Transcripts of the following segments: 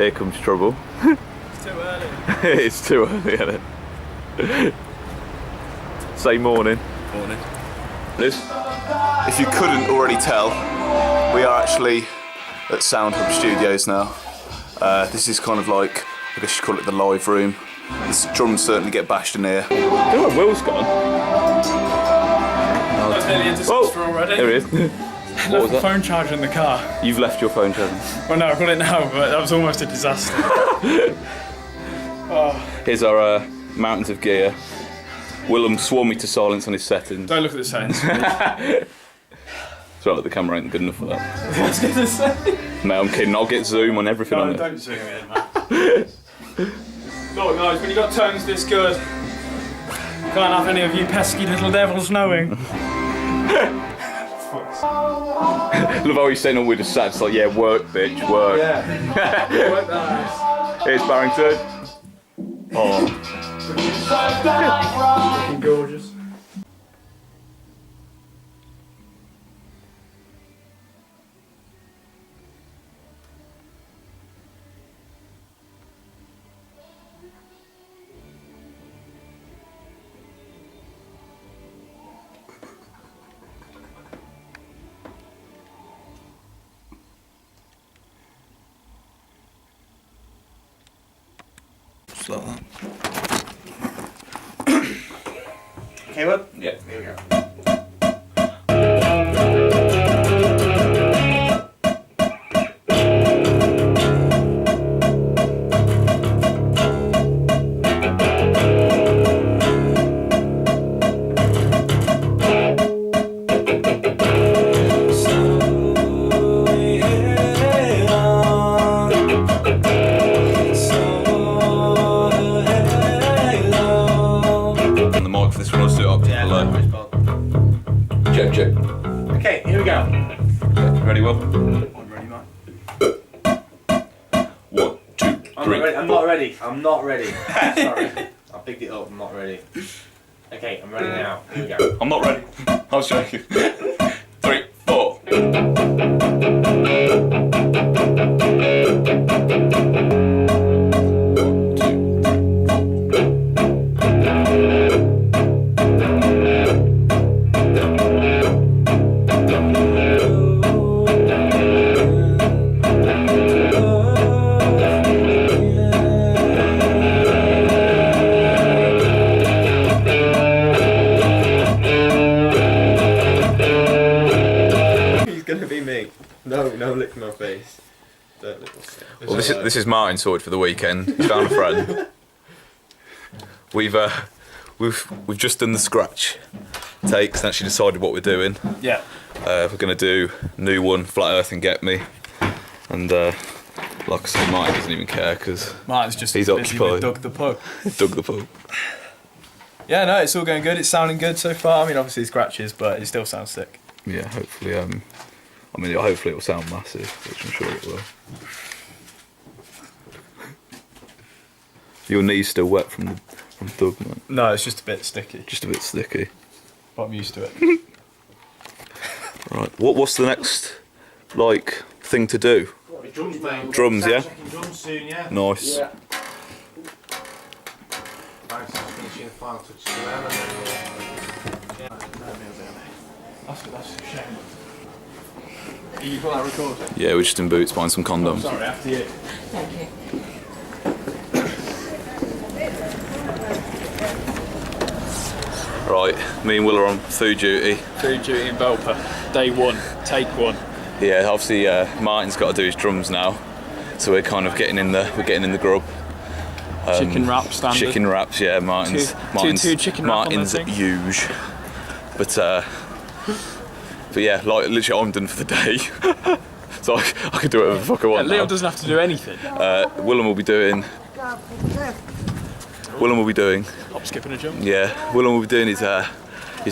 Here comes trouble. It's too early. It's too early, isn't it? Say morning. Morning. Liz? If you couldn't already tell, we are actually at Sound Hub Studios now. This is kind of like, I guess you call it the live room. The drums certainly get bashed in here. Oh, Will's gone. I was nearly into Sister already. There he is. What was that? Phone charger in the car. You've left your phone charging. Well, no, I've got it now, but that was almost a disaster. Here's our mountains of gear. Willem swore me to silence on his settings. Don't look at the settings. It's right, the camera ain't good enough for that. I was going to say. Mate, I'm kidding. I'll get zoom on everything on No, it. don't zoom in, man. Look, guys, when you got tones this good, can't have any of you pesky little devils knowing. Love how he's saying all with a sad. It's like, yeah, work, bitch, work. Yeah. Work that. Here's Barrington. Oh. Fucking gorgeous. Just like that. Caleb? Yeah. Here we go. This one, let's do it up to the left. Check, check. Okay, here we go. Ready, Will? I'm ready, mate. 1, 2, 3. I'm not ready. I'm not ready. Sorry. I picked it up. I'm not ready. Okay, I'm ready now. Here we go. I'm not ready. I was joking. 3, 4. No lick my face. Don't lick my face. Well, this is Martin sorted for the weekend. He found a friend. We've just done the scratch takes and actually decided what we're doing. Yeah. We're gonna do new one, Flat Earth and Get Me, and like I said, Martin doesn't even care because Martin's just he's busy occupied. with Doug the Pug. Dug the pub. Yeah, no, it's all going good. It's sounding good so far. I mean, obviously scratches, but it still sounds sick. Yeah, hopefully. Hopefully it will sound massive, which I'm sure it will. Your knee's still wet from Doug, man. No, it's just a bit sticky, Just a bit sticky. but I'm used to it. Right. What's the next thing to do? Drums, mate. Drums, yeah? Checking drums soon, yeah. Nice. Yeah. Thanks for finishing the final touches to them and then That's a shame. You got that recording? Yeah, we're just in Boots buying some condoms. Sorry, after you. Thank you. Right, me and Will are on food duty. Food duty in Belper. Day one, take one. Yeah, obviously Martin's got to do his drums now, so we're kind of getting in the grub. Chicken wrap standard. Chicken wraps, yeah. Martin's two chicken wrap on Martin's that thing. huge, but yeah, literally I'm done for the day, so I could do whatever the fuck I want. Leo now. doesn't have to do anything. Willem will be doing. Hop, skip and a jump. Yeah, Willem will be doing his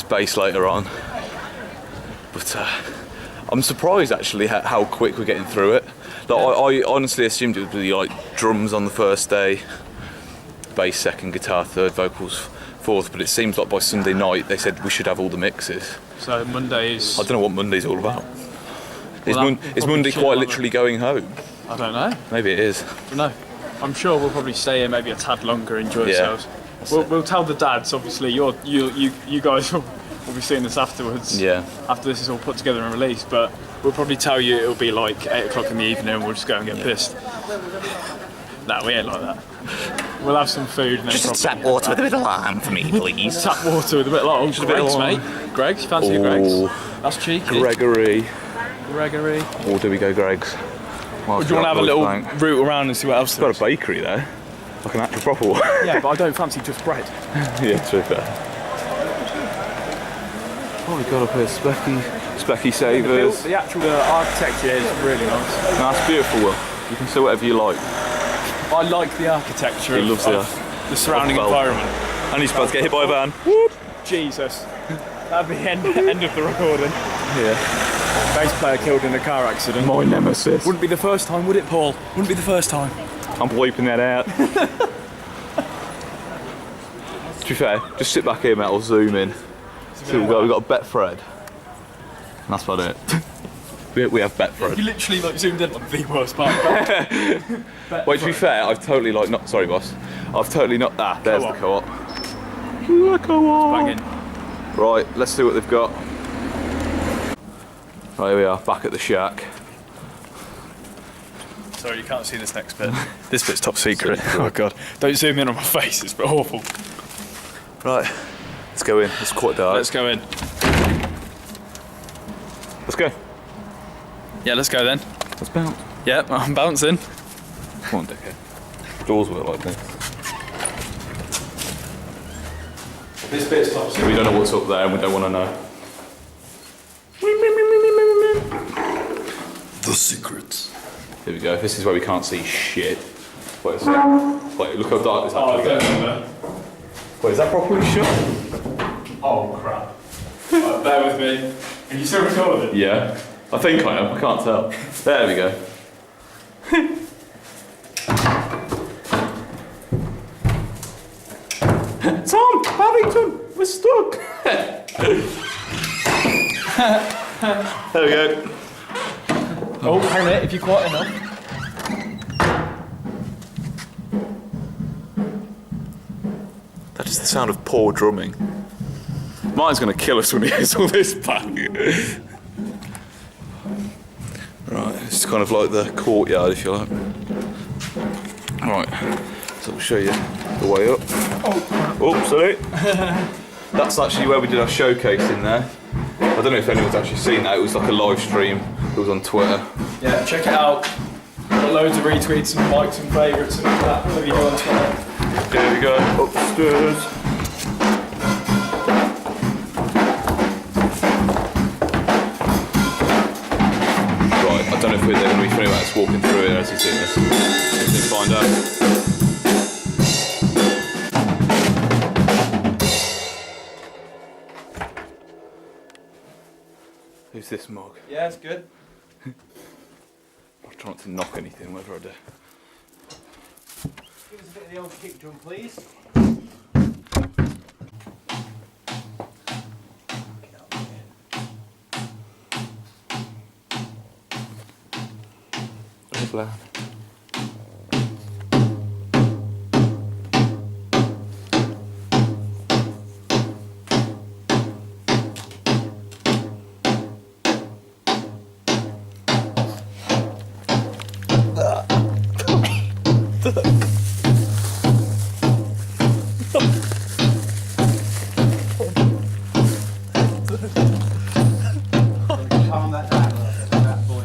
bass later on, but I'm surprised actually how quick we're getting through it. I honestly assumed it would be like drums on the first day, bass second, guitar third, vocals fourth, but it seems like by Sunday night they said we should have all the mixes. So Monday is... I don't know what Monday's all about. Well, Is Monday probably quite literally going home? I don't know. Maybe it is. I don't know. I'm sure we'll probably stay here maybe a tad longer, enjoy Yeah. ourselves. We'll tell the dads. Obviously, you guys will be seeing this afterwards. Yeah. After this is all put together and released, but we'll probably tell you it'll be like 8 o'clock in the evening, and we'll just go and get pissed. No, we ain't like that. We'll have some food and then Just probably tap water with a bit of lime for me, please. tap water with a bit of lime. Just a bit of Greg's, lime. mate. Greg's, you fancy a Greg's? Ooh. That's cheeky. Gregory. Gregory. Or do we go Greg's? Well, Or do you want to have a little route around and see what else It's there got is? a bakery there. Like an actual proper one. Yeah, but I don't fancy just bread. Yeah, true fair. What have we got up here? Specky Savers. The actual architecture is really nice. No, it's beautiful, Will. You can say whatever you like. I like the architecture He loves the surrounding of Bel. environment. And he's about to get hit by a van. Whoop. Jesus. That'd be end of the recording. Yeah. Bass player killed in a car accident. My nemesis. Wouldn't be the first time, would it, Paul? Wouldn't be the first time. I'm bleeping that out. To be fair, just sit back here, mate. I'll zoom in. So we've got Betfred. And that's about it. we have Betfred. You literally like zoomed in on the worst part. Wait, to be fair, I've totally like not. Sorry, boss. I've totally not. Ah, there's the co-op. The co-op. Banging. Right, let's see what they've got. Right, here we are, back at the shack. Sorry, you can't see this next bit. This bit's top secret. Oh god. Don't zoom in on my face, it's awful. Right, let's go in. It's quite dark. Let's go in. Let's go. Yeah, let's go then. Let's bounce. Yep, I'm bouncing. Come on, dickhead. Doors work like this. This bit's top secret. We don't know what's up there and we don't want to know. The secrets. Here we go. This is where we can't see shit. Wait a sec. Wait, look how dark this actually gets. Wait, is that properly shut? Oh crap. Right, bear with me. Are you still recording? Yeah. I think I am. I can't tell. There we go. Tom! Paddington! We're stuck! There we go. Oh, hang on, if you're quiet enough. That is the sound of poor drumming. Mine's going to kill us when he gets all this back. Right, it's kind of like the courtyard, if you like. Right, so I'll show you the way up. Oh, sorry. That's actually where we did our showcase in there. I don't know if anyone's actually seen that. It was like a live stream. It was on Twitter. Yeah, check it out. Got loads of retweets and likes and favourites and all that video on Twitter. There we go, upstairs. Right, I don't know if they're going to be funny about us walking through it as you see this. Let's find out. Who's this mug? Yeah, it's good. I'll try not to knock anything, whether I do. Give us a bit of the old kick drum, please. Loud. Calm that down a little bit, that boy.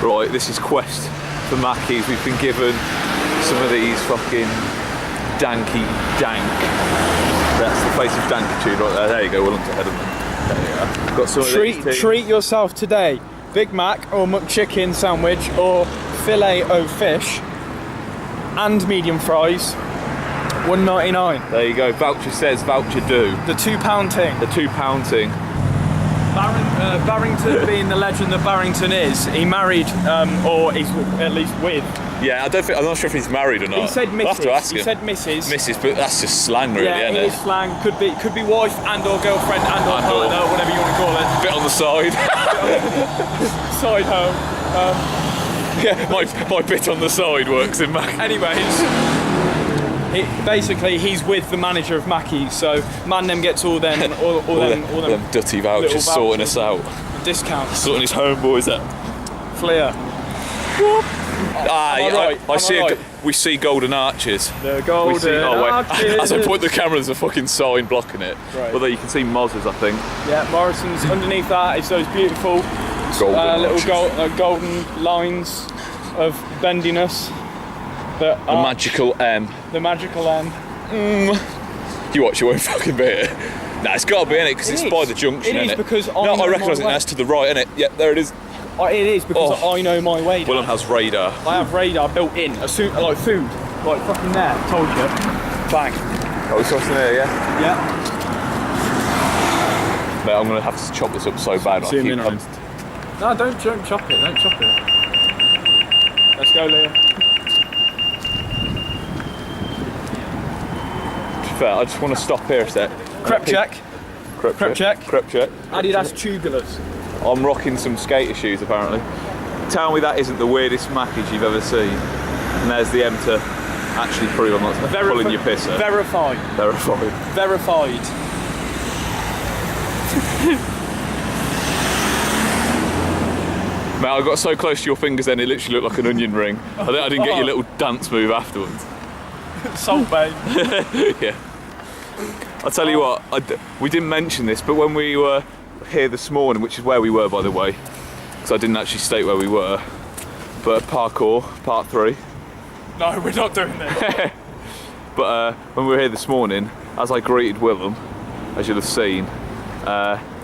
Right, this is Quest for Mackies. We've been given some of these fucking danky dank. That's the face of dankitude right there. There you go, we'll look ahead of them. There you go. Got some of these things. Treat yourself today. Big Mac or McChicken sandwich or filet o fish and medium fries. $1.99. There you go. Voucher says, voucher do. The £2 thing. The £2 thing. Barrington being the legend that Barrington is, he married, or he's at least with. Yeah, I'm not sure if he's married or not. He said I'll have Mrs. to ask him. He said Mrs. Mrs, but that's just slang, really, Yeah, isn't it it? is slang. Could be wife and or girlfriend and or partner, whatever you want to call it. Bit on the side. Side home. Yeah, my bit on the side works in Mac. Anyways, basically he's with the manager of Mackey's, so man them gets all them Dutty vouchers sorting us out. Discounts. Sorting his homeboys out. Flair. We see golden arches. The golden arches. As I point the camera, there's a fucking sign blocking it. Right. But there you can see Moz's, I think. Yeah, Morrison's underneath that is those beautiful little golden lines of bendiness. The magical M. The magical M. You watch, you won't fucking be it. Nah, it's got to be in it because it's by the junction. It is innit? because I recognise it. That's to the right, innit? Yeah, there it is. It is because I know my way. Willem has radar. I have radar built in. Like food, like fucking there. Told you. Bang. Oh, it's something there, yeah. Yeah. Mate, I'm gonna have to chop this up so bad. Zoom in on it. No, don't chop it. Don't chop it. Let's go, Leo. Fair, I just want to stop here a sec. Crep check. Crep check. Adidas tubulars. I'm rocking some skater shoes apparently. Tell me that isn't the weirdest Mackies you've ever seen. And there's the M to actually prove I'm not pulling your piss out. Verified. Mate, I got so close to your fingers then it literally looked like an onion ring. I didn't get your little dance move afterwards. Salt Bay. Yeah. I'll tell you what, we didn't mention this, but when we were here this morning, which is where we were by the way, because I didn't actually state where we were, but parkour, part 3. No, we're not doing that. But when we were here this morning, as I greeted Willem, as you'll have seen,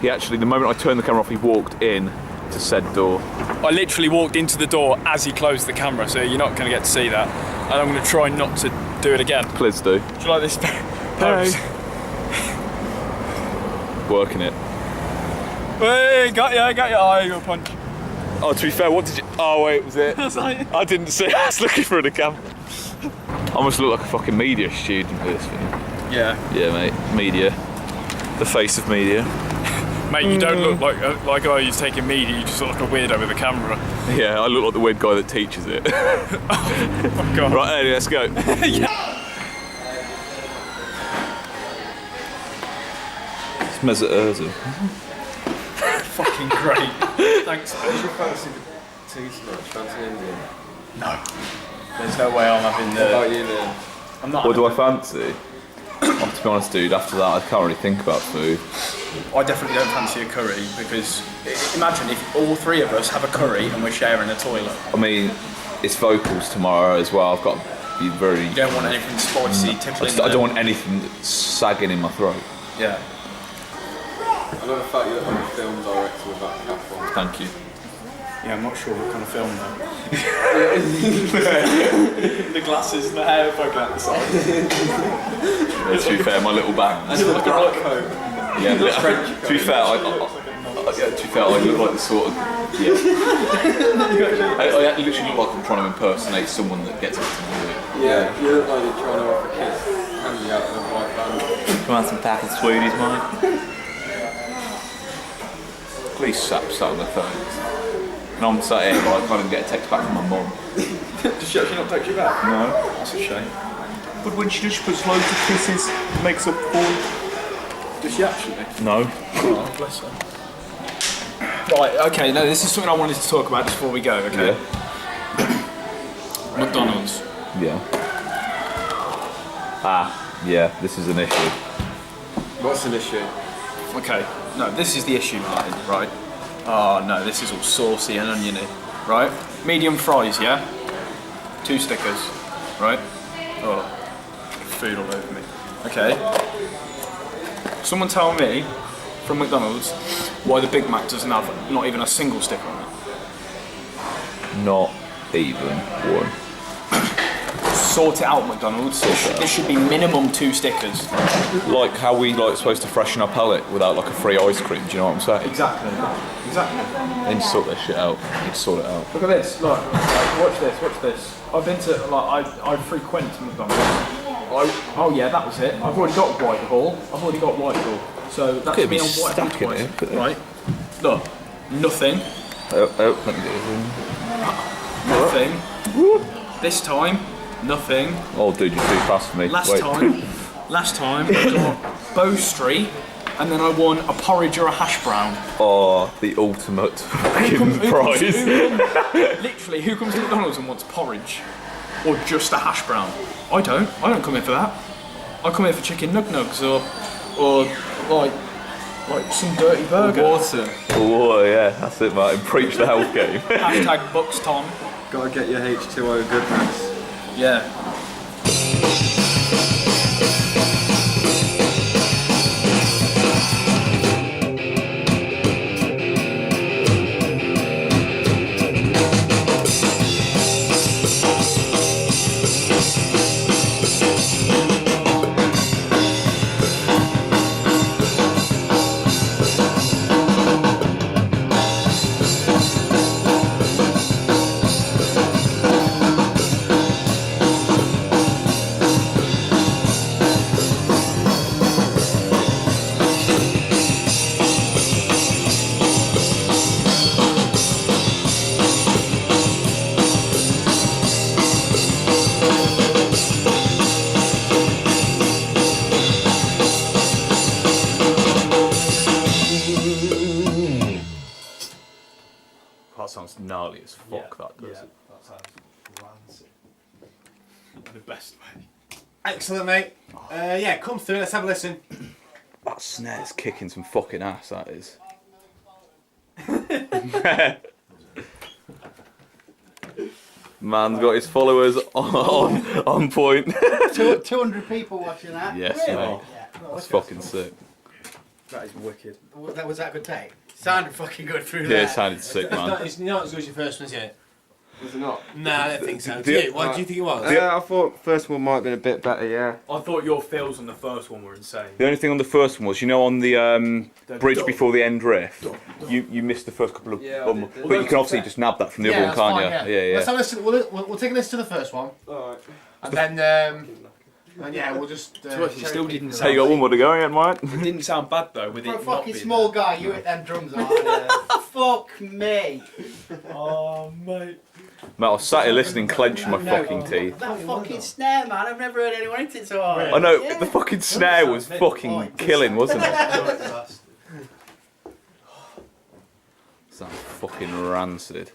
he actually, the moment I turned the camera off, he walked in to said door. I literally walked into the door as he closed the camera, so you're not going to get to see that. And I'm going to try not to do it again. Please do. Do you like this pose? Working it. Hey, got you. Oh, you got a punch. Oh, to be fair, what did you... Oh, wait, was it? I didn't see it. I was looking for the camera. I must look like a fucking media student for this thing. Yeah. Yeah, mate. Media. The face of media. Mate, you don't look like a guy who's taking media, you just look like a weirdo with a camera. Yeah, I look like the weird guy that teaches it. Oh, God. Right, Eddie, let's go. It's Mesut Ozil. Fucking great. Thanks, mate. Did you fancy tea so much? Fancy Indian? No. There's no way I'm having the... What about you then? I'm not. What do I fancy? Oh, to be honest, dude, after that I can't really think about food. I definitely don't fancy a curry because imagine if all three of us have a curry and we're sharing a toilet. I mean, it's vocals tomorrow as well. I've got to be very... You don't want anything spicy, tickling. I don't want anything sagging in my throat. Yeah. I love the fact you're on a film director with that cap on. Thank you. Yeah, I'm not sure what kind of film though. The glasses and the hair poking out the side. Yeah, to be fair, my little bang. And like a rock coat. Yeah, to be fair, I look like the sort of... Yeah. I literally look like I'm trying to impersonate someone that gets up to me. Yeah, you look like you're trying to offer kids candy out of a white band. Come on, some packet sweeties, mate. Please sat on their phones. And I'm sat here, but I can't even get a text back from my mum. Does she actually not text you back? No. That's a shame. But when she just puts loads of kisses, makes up for it. Does she actually? No. Oh, bless her. Right, okay, now this is something I wanted to talk about just before we go, okay? Yeah. McDonald's. Yeah. Yeah, this is an issue. What's an issue? Okay, no, this is the issue, Martin, right? Oh no, this is all saucy and oniony. right? Medium fries, yeah? 2 stickers, right? Oh, food all over me. Okay. Someone tell me, from McDonald's, why the Big Mac doesn't have not even a single sticker on it. Not even one. Sort it out, McDonald's. This should be minimum 2 stickers. Like how we like supposed to freshen our palate without like a free ice cream. Do you know what I'm saying? Exactly. They need to sort this shit out. They need to sort it out. Look at this. Look. Watch this. I've been to I frequent McDonald's. Oh yeah, that was it. I've already got Whitehall. So that's me on Whitehall twice. Right. Look. Nothing. Oh, let me do it. Nothing. This time. Nothing. Oh, dude, you're too fast for me. Last Wait. time I got Bow Street, and then I won a porridge or a hash brown. Oh, the ultimate fucking prize. Literally, who comes to McDonald's and wants porridge? Or just a hash brown? I don't come here for that. I come here for chicken nugs or like some dirty burger. Water. Oh, yeah, that's it, Martin. Preach the health game. Hashtag Bucks Tom. Gotta get your H2O goodness. Yeah. That sounds gnarly as fuck, that does. That sounds rancid. The best way. Excellent, mate. Yeah, come through. Let's have a listen. That snare's kicking some fucking ass, that is. Man's got his followers on point. 200 people watching that. Yes, Really? mate. Yeah. That's fucking sick. That is wicked. Was that a good take? Sounded fucking good through Yeah, there. it sounded sick, man. It's not as good as your first one, is it? Was it not? Nah, I don't think so. The- What do you think it was? Yeah, I thought first one might have been a bit better, yeah. I thought your feels on the first one were insane. The only thing on the first one was, you know, on the bridge before the end riff, you missed the first couple of, Yeah, I but did. you can obviously just nab that from the other one, that's can't fine, you? Yeah. Let's have a listen. We'll take a listen to the first one, Alright. and then and yeah, we'll just. It still didn't Hey, you got one more to go yet, mate? It didn't sound bad though, with For it a not fucking being small guy, you hit them drums on. Fuck me. Oh mate. Mate, I was sat here listening, clenching my fucking teeth. That fucking snare, man. I've never heard anyone hit it so hard. I know, Yeah. the fucking snare was fucking killing, wasn't it? Sounds fucking rancid.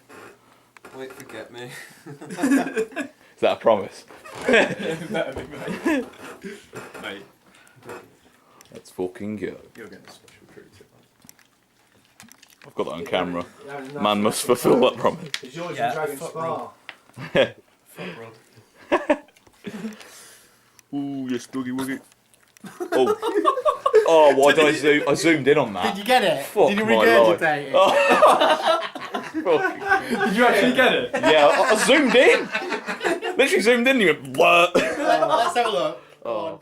Wait, forget me. Is that a promise? Better be, mate. Mate, Let's fucking go. you're getting a special treat. I've got that on camera. Man must fulfil that promise. It's yours Yeah, from Dragon fuck Spa. Fuck Rod. Ooh, yes, boogie woogie. Oh, why did I zoom? I zoomed in on Did that. you get it? Fuck Did you my regurgitate it? Fuck. Did you actually get it? Yeah, I zoomed in. Literally zoomed in. And you went, what? Let's have a look. Oh.